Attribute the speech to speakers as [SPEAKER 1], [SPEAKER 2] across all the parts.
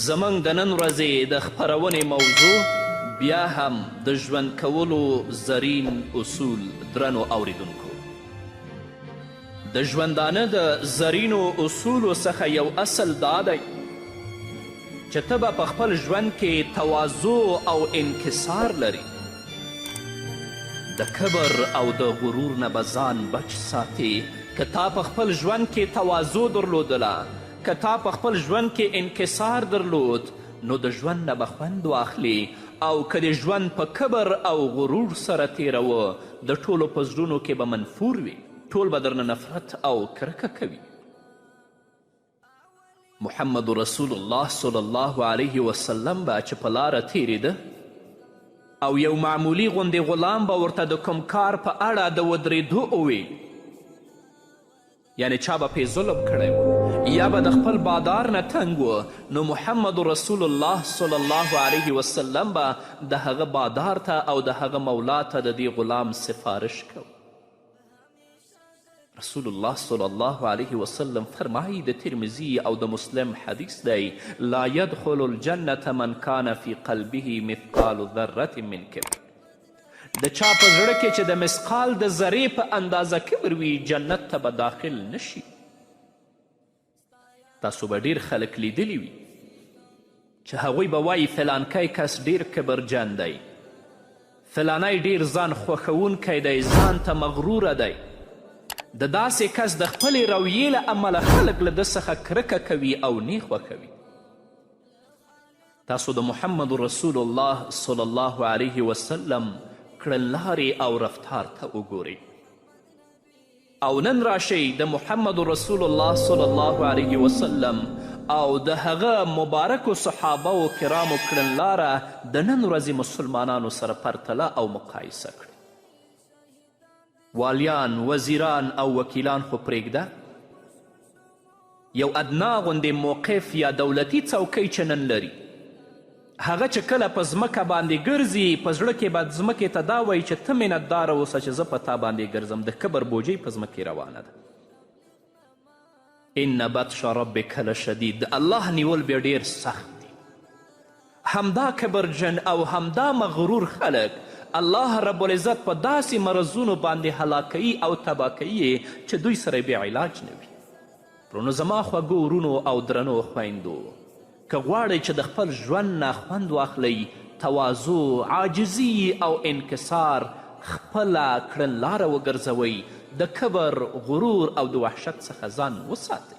[SPEAKER 1] زموږ د نن ورځې د خپرونې موضوع بیا هم د ژوند کولو زرین اصول. درنو اوریدونکو، د ژوندانه د زرینو اصولو څخه یو اصل دا دی چې ته به په خپل ژوند کې تواضع او انکسار لري. د کبر او د غرور نه به ځان بچ ساتې. که تا په خپل ژوند کې تواضع درلودله، که تا په خپل ژوند کې انکسار درلود، نو د ژوند نه به خوند واخلي. او که د ژوند په کبر او غرور سره تیروه، د ټولو په زړونو کې به منفور وي. ټول به درنه نفرت او کرکه کوي. محمد رسول الله صلی الله علیه وسلم به چې په لاره تیریده او یو معمولی غوندې غلام به ورته د کوم کار په اړه د ودرېدو وویل، یعنی چا به پې ظلم کړی و یا به د خپل بادار نه تنګ و، نو محمد رسول الله صلی الله علیه وسلم به د هغه بادار ته او د هغه مولا ته د دې غلام سفارش کو. رسول الله صلی الله علیه وسلم فرمایی، د ترمذی او د مسلم حدیث دی، لا يدخل الجنة من کان فی قلبه مثقال ذرة من کبر. د چا په زړه کې چې د مثقال د ذرې په اندازه کبر وي، جنت ته به داخل نشي. تاسو به ډیر خلک لیدلی وي چې هغوی به وایي فلانکی کس ډیر کبرجن دی، فلانی ډیر ځان خوښونکی دی، ځان ته مغروره دی. د داسې کس د خپلې رویې له امله خلک له ده څخه کرکه کوي او نه خوښوي. تاسو د محمد رسول الله صلی الله علیه وسلم کړنلارې او رفتار ته وګورئ، او نن راشئ د محمد رسول الله صلی الله علیه وسلم او د هغه مبارکو صحابه و کرامو کړنلاره د نن ورځې مسلمانانو سره پرتله او مقایسه کړئ. والیان، وزیران او وکیلان خو پرېږده، یو ادنا غوندې موقف یا دولتي څوکۍ چې نن لري، هغه چې کله په ځمکه باندې ګرځي، په زړه کې به ځمکې ته دا وایي چې ته منتداره اوسه چې زه په تا باندې ګرځم. د کبر بوجۍ په ځمکې روانه ده. ان بطش ربک لشدید، د الله نیول بیا ډیر سخت دی. همدا کبرجن او همدا مغرور خلک الله رب العزت په داسې مرضونو باندې هلاکوي او تباه کوي چې دوی سره بیا علاج نه وي. پرونو زما خوږو ورونو او درنو خویندو، که غواړئ چې د خپل ژوند نه خوند واخلئ، تواضع، عاجزي او انکسار خپله کړنلاره وګرځوئ. د کبر، غرور او د وحشت څخه ځان وساتئ.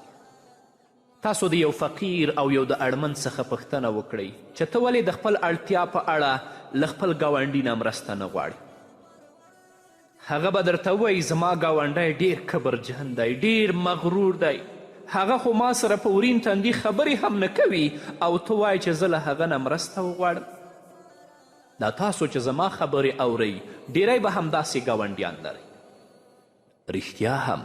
[SPEAKER 1] تاسو د یو فقیر او یو د اړمن څخه پوښتنه وکړئ چې ته ولې د خپل اړتیا په اړه له خپل ګاونډي نه مرسته نه غواړې. هغه به درته ووایي زما ګاونډی ډیر کبرجن دی، ډیر مغرور دی، هغه خو ما سره په ورین تندي خبرې هم نه کوي، او ته وایې چې زه له هغه نه مرسته وغواړم. دا تاسو چې زما خبرې اورئ، ډیری به همداسې ګاونډیان لرئ. رښتیا هم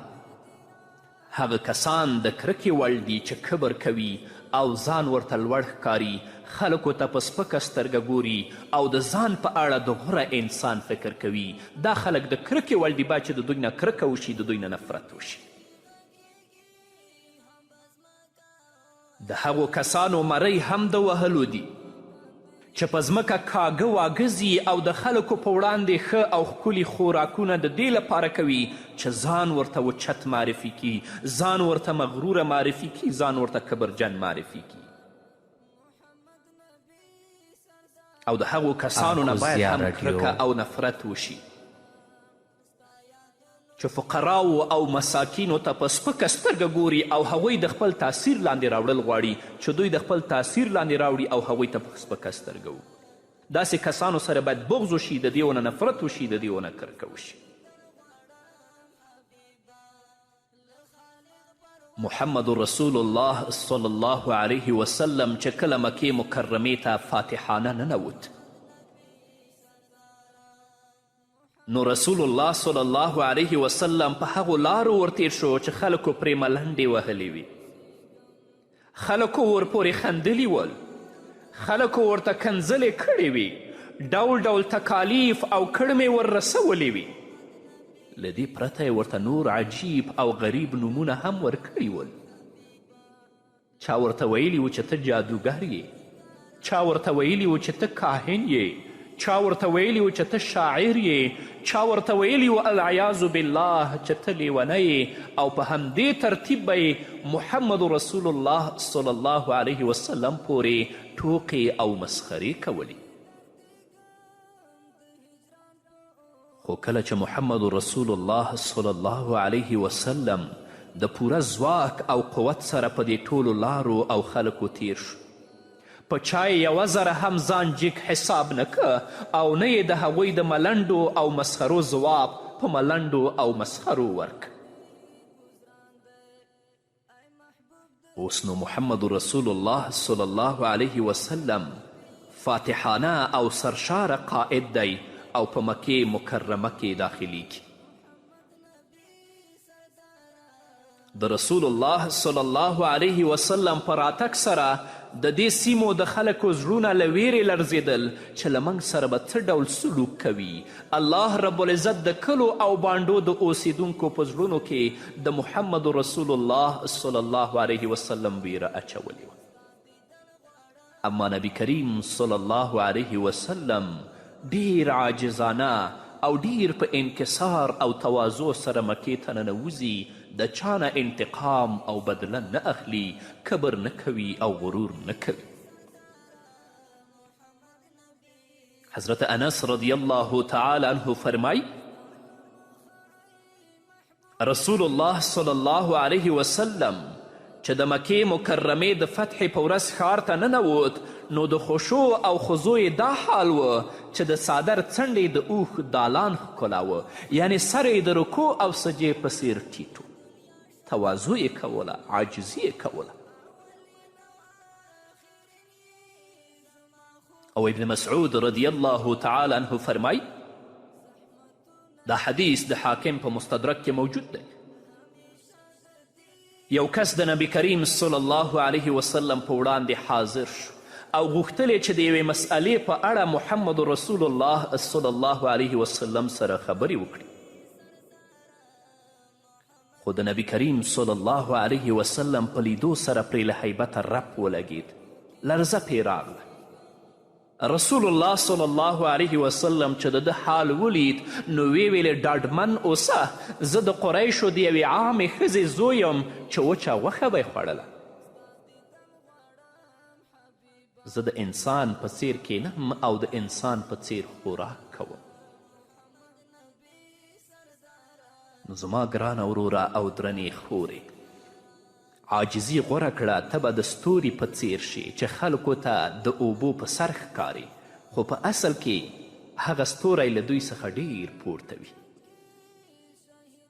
[SPEAKER 1] هغه کسان د کرکې وړ دي چې کبر کوي او ځان ورته لوړ ښکاري، خلکو ته په سپکه سترګه ګوري او د ځان په اړه د غوره انسان فکر کوي. دا خلک د کرکې وړ دي، باید چې د دوی نه کرکه وشي، د دوی نه نفرت وشي. د هغو کسانو مرۍ هم د وهلو دي چې په ځمکه کاږه واګزي او د خلکو په وړاندې ښه او ښکلي خوراکونه د دې لپاره کوي چې ځان ورته اوچت معرفي کي، ځان ورته مغروره معرفي کي، ځان ورته کبرجن معرفي کي. او د هغو کسانو نه باید هم کرکه او نفرت وشي چې فقراو او مساکینو ته په سپکه سترګه ګوري او هغوی د خپل تاثیر لاندې راوړل غواړي، چې دوی د خپل تاثیر لاندې راوړي او هغوی ته په سپکه سترګه وګوري. داسې کسانو سره باید بغض وشي، د دې ونه نفرت وشي، د دې ونه کرکه وشي. محمد رسول الله صلی الله علیه وسلم چې کله مکې مکرمې ته فاتحانه ننوت، نو رسول الله صلی الله علیه وسلم په هغو لارو ورتیر شو چې خلکو پرې ملنډې وهلې وي، خلکو ورپورې خندلي ول، خلکو ورته کنځلې کړې وي، ډول ډول تکالیف او کړمې وررسولې وي. له دې پرته یې ورته نور عجیب او غریب نومونه هم ورکړي ول. چا ورته ویلي و چې ته جادوګر یې، چا ورته ویلي و چې ته کاهن یې، چا ورته ویلي و چې ته شاعر یې، چا ورته ویلي و العیاذ بالله چې ته لیونی یې، او په همدې ترتیب به یې محمد رسول الله صلی الله علیه وسلم پورې ټوقې او مسخرې کولې. خو کله چې محمد رسول الله صلی الله علیه وسلم د پوره ځواک او قوت سره په دې ټولو لارو او خلکو تیر شو، په چا یې یوه ذره هم ځان جګ حساب نه که او نه یې د هغوی د ملنډو او مسخرو ځواب په ملنډو او مسخرو ورک. اوس نو محمد رسول الله صلی الله علیه وسلم فاتحانه او سرشاره قائد دی او په مکې مکرمه کې داخلیږي. د رسول الله صلی الله علیه وسلم په راتګ سره د دې سیمو د خلکو زړونه له ویرې لړزېدل چې له موږ سره به څه ډول سلوک کوي. الله رب العزت د کلو او بانډو د اوسیدونکو په زړونو کې د محمد رسول الله صلی الله علیه وسلم ویره اچولې وه. اما نبی کریم صلی الله علیه وسلم ډیر عاجزانه او ډیر په انکسار او تواضع سره مکې ته ننوځي، د چانه انتقام او بدله نه اخلي، کبر نه کوي او غرور نه کوي. حضرت انس رضی الله تعالی عنه فرمای رسول الله صلی الله علیه وسلم چې د مکې مکرمې د فتح په ورځ ښار ته ننوت، نو د خشوع او خضوع دا حال و چې د صادر څنډې د اوښ دالان ښکلاوه، یعنی سر یې د رکوع او سجې په څیر ټیټ و، تواضع یې کوله، عاجزي یې کوله. او ابن مسعود رضی الله تعالی عنه فرمای، دا حدیث د حاکم په مستدرک کې موجود دی، یو کس د نبی کریم صلی الله علیه وسلم په وړاندې حاضر شو او غوښتل چې د یوې مسئلې په اړه محمد رسول الله صلی الله علیه وسلم سره خبرې وکړي. خو د نبی کریم صلی الله علیه وسلم په لیدو سره پرې له هیبته رپ ولګید، لرزه پرې راغله. رسول الله صلی الله علیه وسلم چې د ده حال ولید نو ویلې ډاډمن اوسه، زه د قریشو د یوې عامې ښځې زوی یم چې وچه غوښه به یې خوړله. زه د انسان په څیر کینم او د انسان په څیر خوراک کوم. نو زما ګرانه وروره او درنې خورې، عاجزي غوره کړه، ته به د ستوري په څیر شي چې خلکو ته د اوبو په سر ښکاري، خو په اصل کې هغه ستوری له دوی څخه ډیر پورته وي.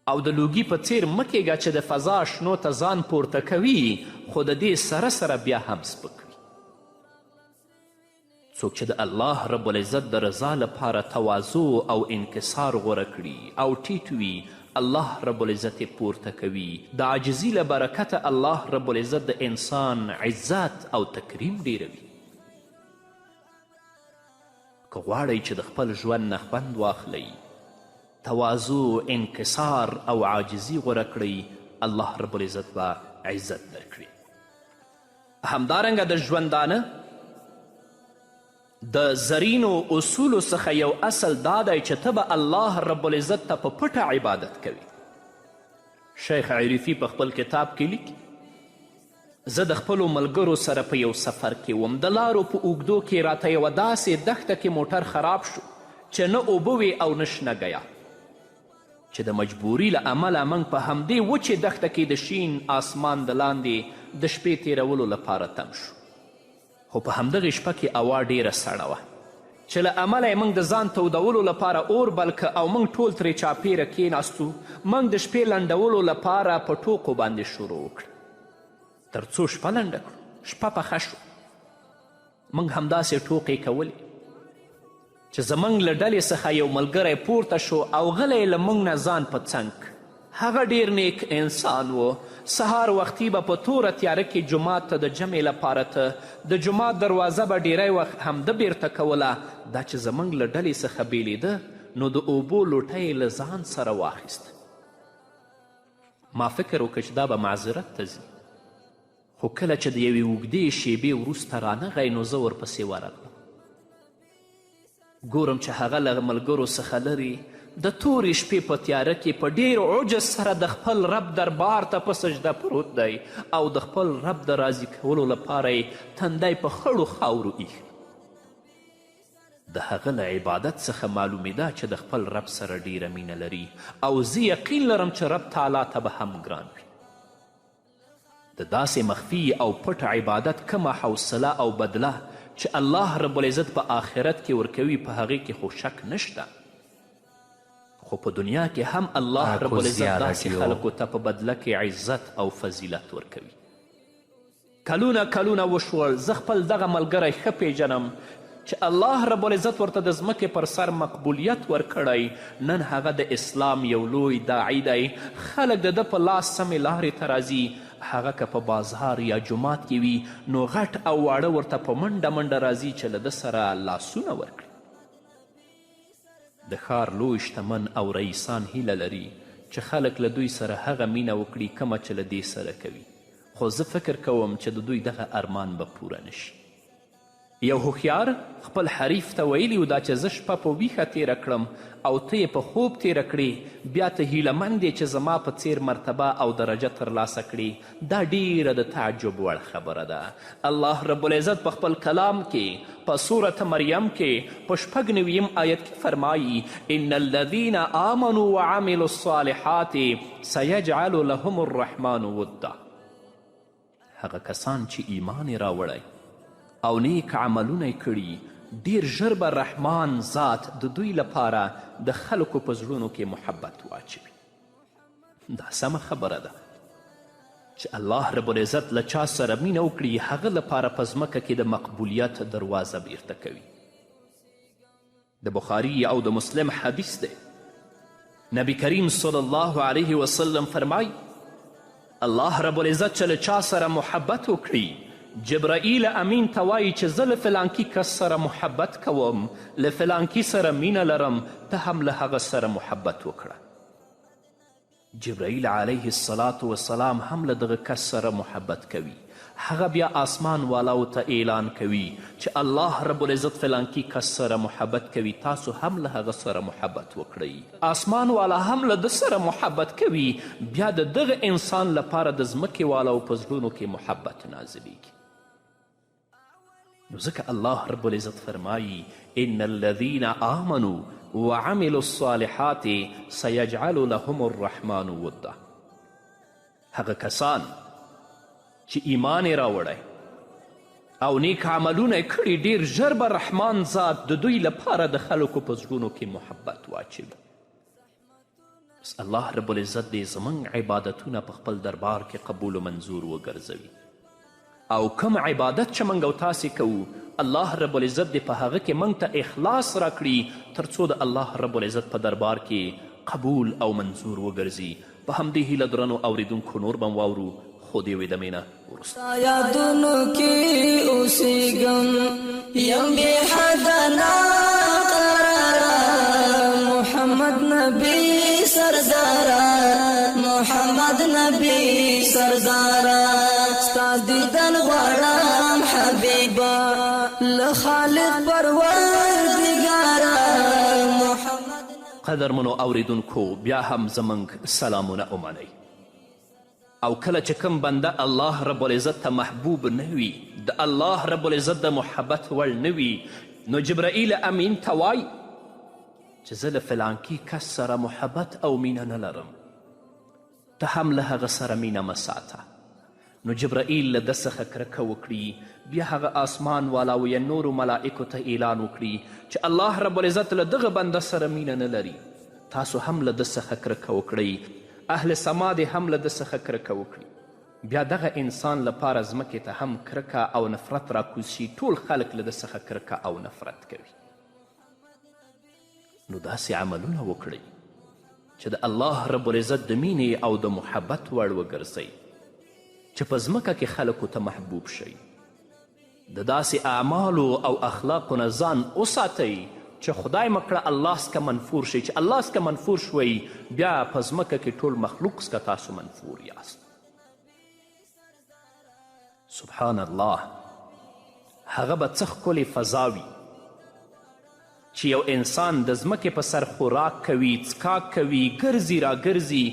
[SPEAKER 1] او د لوګي په څیر مه کیږه چې د فضا شنو ته ځان پورته کوي، خو د دې سره سره بیا هم سپک وي. څوک چې د الله رب العزت د رضا لپاره تواضع او انکسار غوره کړي او ټیټ وي، الله رب العزت پورته کوي. د عاجزي له برکته الله رب العزت د انسان عزت او تکریم ډیروي. که غواړئ چې د خپل ژوند نه خوند واخلئ، تواضع، انکسار او عاجزي غوره کړئ، الله رب العزت به عزت درکړي. همدارنګه د ژوندانه د زرینو اصولو څخه یو اصل دا دی چې ته به الله رب العزت ته په پټه عبادت کوي. شیخ عریفي په خپل کتاب کې لیکي، زه د خپلو ملګرو سره په یو سفر کې وم، د لارو په اوږدو کې راته یوه داسې دښته کې موټر خراب شو چې نه اوبه وې او نه شنه ګیا، چې د مجبوري له امله موږ په همدې وچې دښته کې د شین آسمان د لاندې د شپې تیرولو لپاره تم شو. خو په همدغې شپه کې هوا ډیره سړه وه چې له امله یې موږ د ځان تودولو لپاره اور بل که او موږ ټول ترې چاپیره کېناستو. موږ د شپې لنډولو لپاره په ټوکو باندې شروع وکړه، تر څو شپه لنډه کړو. شپه پخه شو، موږ همداسې ټوکې کولې چې زموږ له ډلې څخه یو ملګری پورته شو او غلی له موږ نه ځان په څنګ. هغه ډیر نیک انسان و. سهار وختي به په توره تیاره کې جومات ته د جمع لپاره ته د جومات دروازه به ډیری وخت همده بیرته کوله. دا چې زموږ له ډلې څخه بیلیده نو د اوبو لوټه یې له ځان سره واخیسته. ما فکر وکړ چې دا به معذرت ته ځي، خو کله چې د یوې اوږدې شیبې وروسته رانغی نو زه ورپسې ورغلم. ګورم چې هغه له ملګرو څخه لرې د تورې شپې په تیاره کې په ډېر عجز سره د خپل رب دربار ته په سجده پروت دی او د خپل رب د راضي کولو لپاره یې تندی په خړو خاورو ایښی. د هغه له عبادت څخه معلومېده چې د خپل رب سره ډیره مینه لري او زه یقین لرم چې رب تعالی ته به هم ګران وي. د داسې مخفي او پټ عبادت کمه حوصله او بدله چې الله رب العزت په آخرت کې ورکوي په هغې کې خو شک نشته. خو په دنیا کې هم الله رب العزت داسې خلکو ته په بدله کې عزت او فضیلت ورکوي. کلونه وشول زه خپل دغه ملګری ښه پیژنم چې الله رب العزت ورته د ځمکې پر سر مقبولیت ورکړی. نن هغه د اسلام یو لوی داعی دی. خلک د ده په لاس سمې لارې ته راځي. هغه که په بازار یا جومات کې وي نو غټ او واړه ورته په منډه راځي چې له ده سره لاسونه ورکړي. د ښار لوی شتمن او رئیسان هیله لري چې خلک له دوی سره هغه مینه وکړي کومه چې له دې سره کوي. خو زه فکر کوم چې د دوی دغه ارمان به پوره نشي. یو هوښیار خپل حریف ته ویلي و دا چې زه شپه په ویښه تیره کړم او ته یې په خوب تیره کړې، بیا ته هیلهمند یې چې زما په څیر مرتبه او درجه ترلاسه کړې. دا ډیره د تعجب وړ خبره ده. الله رب العزت په خپل کلام کې په سورة مریم کې په 96 آیت کې فرمایي ان الذین آمنوا وعملوا الصالحات سیجعل لهم الرحمن ودا. هغه کسان چې ایمان یې راوړی او نیک عملونه یې کړي ډیر ژر به رحمان ذات د دوی لپاره د خلکو په زړونو کې محبت واچوي. دا سمه خبره ده چې الله رب العزت له چا سره مینه وکړي هغه لپاره په ځمکه کې د مقبولیت دروازه بیرته کوي. د بخاري او د مسلم حدیث دی. نبی کریم صلی الله علیه وسلم فرمای الله رب العزت چې له چا سره محبت وکړي جبرائیل امین ته وایي چې زه له فلانکي کس سره محبت کوم، له فلانکي سره مینه لرم، ته هم له هغه سره محبت وکړه. جبرائیل علیه السلام هم له دغه کس سره محبت کوي. هغه بیا آسمان والاو ته اعلان کوي چې الله رب العزت فلانکي کس سره محبت کوي، تاسو هم له هغه سره محبت وکړئ. آسمان والا هم له ده سره محبت کوي، بیا د دغه انسان لپاره د ځمکې والاو په زړونو کې محبت نازلیږي. نو ځکه الله رب العزت فرمایي ان الذین آمنوا وعملوا الصالحات سیجعل لهم الرحمن ودا. هغه کسان چې ایمان یې راوړی او نیک عملونه یې کړي ډیر ژر به رحمان ذات د دوی لپاره د خلکو په زړونو کې محبت واچوي. بس الله رب العزت دې زموږ عبادتونه په خپل دربار کې قبول و منظور وګرځوي او کوم عبادت چې موږ او تاسې کوو الله رب العزت دې په هغه کې موږ ته اخلاص راکړي تر څو د الله رب العزت په دربار کې قبول او منظور وګرځي. په همدې هیله درنو اوریدونکو نور به واورو خو دې وې دمې نه وروسته
[SPEAKER 2] یادونو کې اوسېږم یم بې حده ناقراره محمد نبی سرداره محمد نبی سرداره ستا دیدن غواړم حبیبه له خالق پروردګاره محمد.
[SPEAKER 1] قدرمنو اوریدونکو بیا هم زموږ سلامونه ومنئ. او کله چې کوم بنده الله رب العزت ته محبوب نه وي د الله رب العزت د محبت وړ نه وي نو جبرائیل امین ته وایي چې زه له فلانکي کس سره محبت او مینه نه لرم، ته هم له هغه سره مینه مه ساته. نو جبرائیل له ده څخه کرکه وکړي، بیا هغه آسمان والاو یا نورو ملائکو ته اعلان وکړي چې الله رب العزت له دغه بنده سره مینه نه لري، تاسو هم له ده څخه کرکه وکړئ. اهل سما دې هم له ده څخه کرکه وکړي، بیا دغه انسان لپاره ځمکې ته هم کرکه او نفرت راکوز شي. ټول خلک له ده څخه کرکه او نفرت کوي. نو داسې عملونه وکړئ چې د الله رب العزت د مینې او د محبت وړ وګرځئ چې په ځمکه کې خلکو ته محبوب شئ. د داسې اعمالو او اخلاقو نه ځان وساتئ چې خدای مکړه الله څخه منفور شي. چې الله څخه منفور شوئ بیا په ځمکه کې ټول مخلوق څخه تاسو منفور یاست. سبحان الله، هغه به څه ښکلې فضا وي چې یو انسان د ځمکې په سر خوراک کوي، څکاک کوي، ګرځي راګرځي،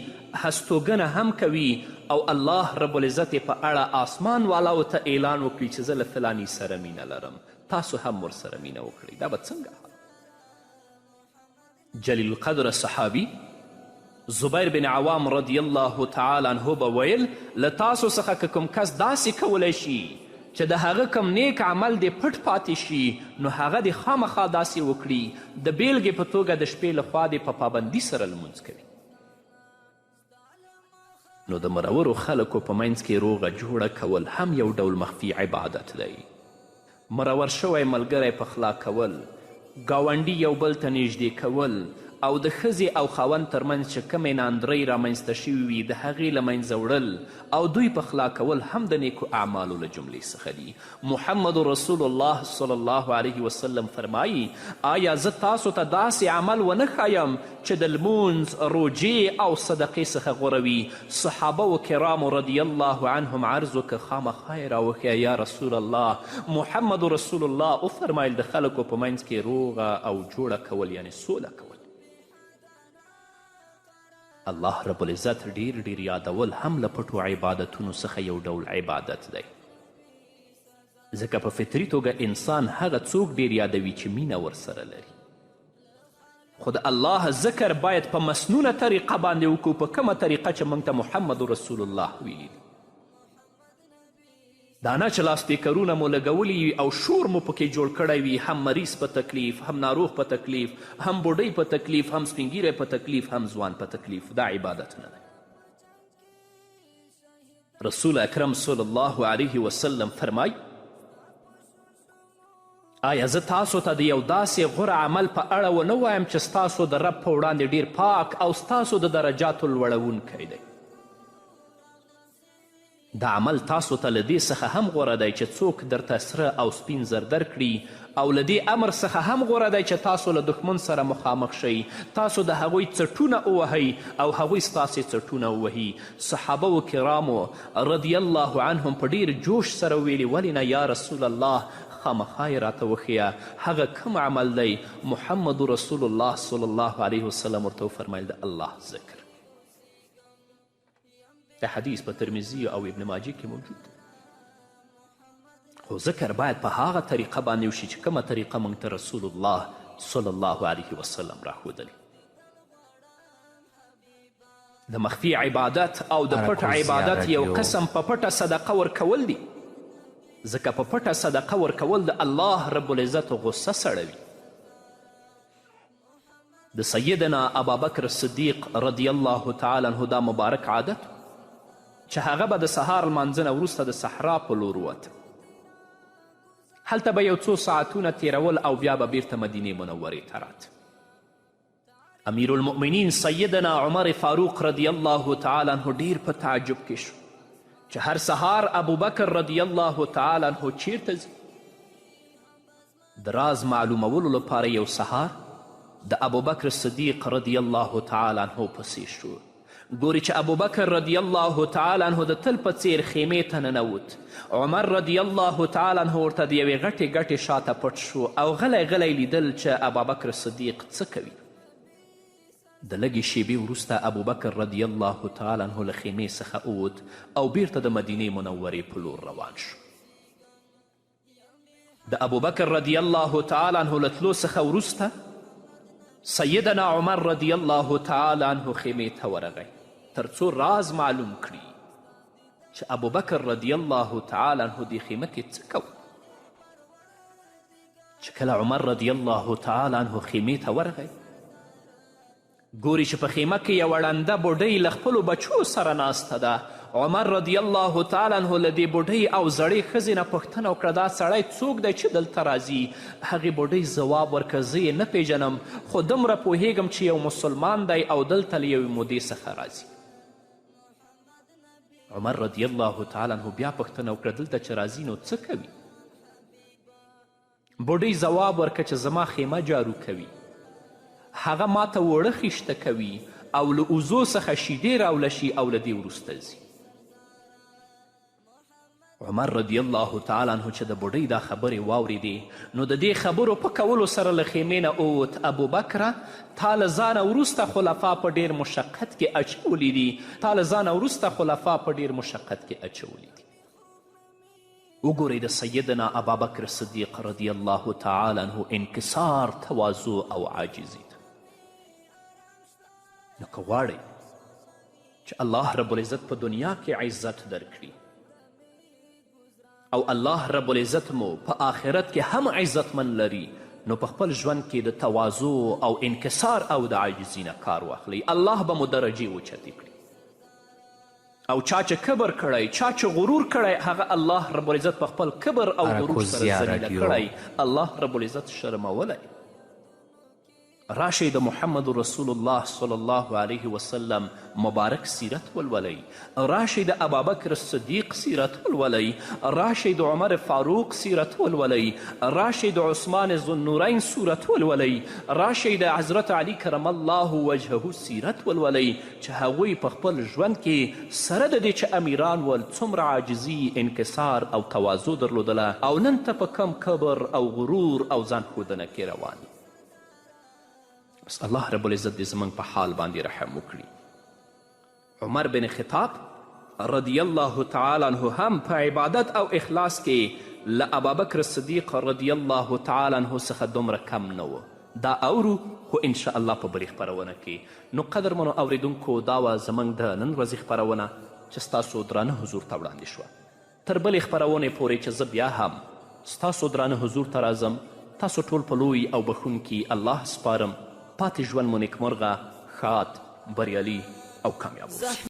[SPEAKER 1] هستوګنه هم کوي، او الله رب العزت په اړه آسمان والاو ته اعلان وکړي چې زه له فلاني سره مینه لرم، تاسو هم ورسره مینه وکړئ. دا به څنګه؟ جلیل القدر صحابي زبیر بن عوام رضی الله تعالی عنه به ویل له تاسو څخه که کوم کس داسې کولی شي چې د هغه کوم نیک عمل دې پټ پاتې شي، نو هغه دې خامخا داسې وکړي د بیلګې په توګه د شپې لخوا دې په پابندي سره لمونځ کوي. نو د مرورو خلکو په منځ کې روغه جوړه کول هم یو ډول مخفي عبادت دی. مرور شوی ملګری پخلا کول، ګاونډي یو بل ته نږدې کول، او د ښځې او خاوند ترمنځ چې کومې ناندرۍ رامنځته شوي وي د هغې له منځه وړل او دوی پخلا کول هم د نیکو اعمالو له جملې څخه دي. محمد رسول الله صلی الله علیه وسلم فرمایي آیا زه تاسو ته داسې عمل ونه ښایم چې د لمونځ، روجې او صدقې څخه غوره وي؟ صحابه و کرامو رضی الله عنهم عرض وکړه خامخا یې راوښیه یا رسول الله. محمد رسول الله وفرمایل د خلکو په منځ کې روغه او جوړه کول یعنې سوله کول. الله رب العزت ډیر ډیر یادول هم له پټو عبادتونو څخه یو ډول عبادت دی، ځکه په فطري توګه انسان هغه څوک ډیر یادوي چې مینه ورسره لري. خو د الله ذکر باید په مسنونه طریقه باندې وکړو، په کومه طریقه چې موږ ته محمد رسول الله ویلي دي. دا نه چې لاسپیکرونه مو لګولی وي او شور مو پکې جوړ کړی وي، هم مریض په تکلیف، هم ناروغ په تکلیف، هم بوډۍ په تکلیف، هم سپینګیری په تکلیف، هم ځوان په تکلیف. دا عبادت نه دی. رسول اکرم صلی الله علیه وسلم فرمای آیا زه تاسو ته د یو داسې غوره عمل په اړه ونه وایم چې ستاسو د رب په وړاندې ډیر پاک او ستاسو د درجاتو لوړوونکی دی؟ دا عمل تاسو ته له دې څخه هم غوره دی چې څوک درته سره او سپین زر درکړي، او له دې امر څخه هم غوره دی چې تاسو له دښمن سره مخامخ شئ، تاسو د هغوی څټونه ووهئ او هغوی ستاسې څټونه ووهي. صحابه و کرامو رضی الله عنهم په ډیر جوش سره ویلي ولې نه یا رسول الله، خامخا یې راته وښیه هغه کوم عمل دی؟ محمد رسول الله صلی الله علیه وسلم ورته وفرمیل د الله ذکر. دا حدیث په ترمذي او ابن ماجه کې موجود دی. خو ذکر باید په هغه طریقه باندې وشي چې کومه طریقه موږ ته رسول الله صلی الله علیه وسلم راښودلي. د مخفي عبادت او د پټ عبادت یو قسم په پټه صدقه ورکول دي، ځکه په پټه صدقه ورکول د الله رب العزت غصه سړوي. د سیدنا ابابکر صدیق رضی الله تعالی عنه دا مبارک عادت چې هغه به د سهار لمانځه نه وروسته د صحرا په لور وته، هلته به یو څو ساعتونه تیرول او بیا به بیرته مدینې منورې ته راته. امیر المؤمنین سیدنا عمر فاروق رضی الله تعالی عنه ډیر په تعجب کې شو چې هر سهار ابوبکر رضی الله تعالی عنه چیرته ځي. د راز معلومولو لپاره یو سهار د ابوبکر صدیق رضی الله تعالی عنه پسې شو. ګوري چې ابوبکر رضی الله تعالی عنه د تل په څیر خیمې ته ننوت. عمر رضی الله تعالی عنه ورته د یوې غټې ګټې شاته پټ شو او غلی غلی لیدل چې ابوبکر صدیق څه کوي. د لږې شیبې وروسته ابوبکر رضی الله تعالی عنه له خیمې څخه ووت او بیرته د مدینې منورې په لور روان شو. د ابوبکر رضی الله تعالی عنه له تلو څخه وروسته سیدنا عمر رضی الله تعالی عنه خیمې ته ورغی تر څو راز معلوم کړي چې ابوبکر رضی الله تعالی عنه دې خیمه کې څه کوي. چې کله عمر رضی الله تعالی عنه خیمې ته ورغی، ګوري چې په خیمه کې یوه ړنده بوډۍ له خپلو بچو سره ناسته ده. عمر رضی الله تعالی عنه له دې بوډۍ او زړې ښځې نه پوښتنه وکړه دا سړی څوک دی چې دلته راځي؟ هغې بوډۍ ځواب ورکړه زه یې نه پیژنم، خو دومره پوهیږم چې یو مسلمان دی او دلته له یوې مودې څخه راځي. عمر رضی الله تعالی عنه بیا پوښتنه وکړه دلته چې راځي نو څه کوي؟ بوډۍ ځواب ورکړه چې زما خیمه جارو کوي، هغه ماته وړه خیشته کوي او له اوزو څخه شیدې راوله شي او له دې وروسته ځي. عمر رضی الله تعالی عنه چې د بوډۍ دا خبرې واورېدې نو د دې خبرو په کولو سره له خیمې نه ووت ابوبکره تا له ځانه وروسته خلفا په ډېر مشقت کې اچولي دي تا له ځانه وروسته خلفا په ډېر مشقت کې اچولي دي. وګورئ د سیدنا ابابکر صدیق رضی الله تعالی عنه انکسار تواضع او عاجزي ده. نو که غواړئ چې الله رب العزت په دنیا کې عزت درکړي او الله رب العزت مو په آخرت کې هم عزتمن لري نو په خپل ژوند کې د تواضع او انکسار او د عاجزي نه کار واخلئ. الله به مو درجې اوچتې کړي او چا چې کبر کړی چا چې غرور کړی هغه الله رب العزت په خپل کبر او غرور سره ذلیله کړی الله رب العزت شرمولی. راشئ د محمد رسول الله صلی الله علیه وسلم مبارک سیرت ولولئ. راشئ د ابابکر صدیق سیرت ولولئ. راشئ د عمر فاروق سیرت ولولئ. راشئ د عثمان ذوالنورین سیرت ولولئ. راشئ د حضرت علی کرم الله وجهه سیرت ولولئ چې هغوی په خپل ژوند کې سره د دې چې امیران ول څومره عاجزي انکسار او تواضع درلودله او نن ته په کم کبر او غرور او ځان ښودنه کې روان دي. بس الله رب العزت دې زموږ په حال باندې رحم وکړي. عمر بن خطاب رضی الله تعالی عنه هم په عبادت او اخلاص کې له ابابکر صدیق رضی الله تعالی عنه څخه دومره کم نه و. دا اورو خو انشاء الله په بلې خپرونه کې. نو قدرمنو اوریدونکو دا وه زموږ د نن ورځې خپرونه چې ستاسو درانه حضور ته وړاندې شوه. تر بلې خپرونې پورې چې زه بیا هم ستاسو درانه حضور ته راځم تاسو ټول په لوی او بخونکي الله سپارم. پاتې ژوند مو نیکمرغه ښاد بریالي او کامیاب اوسئ.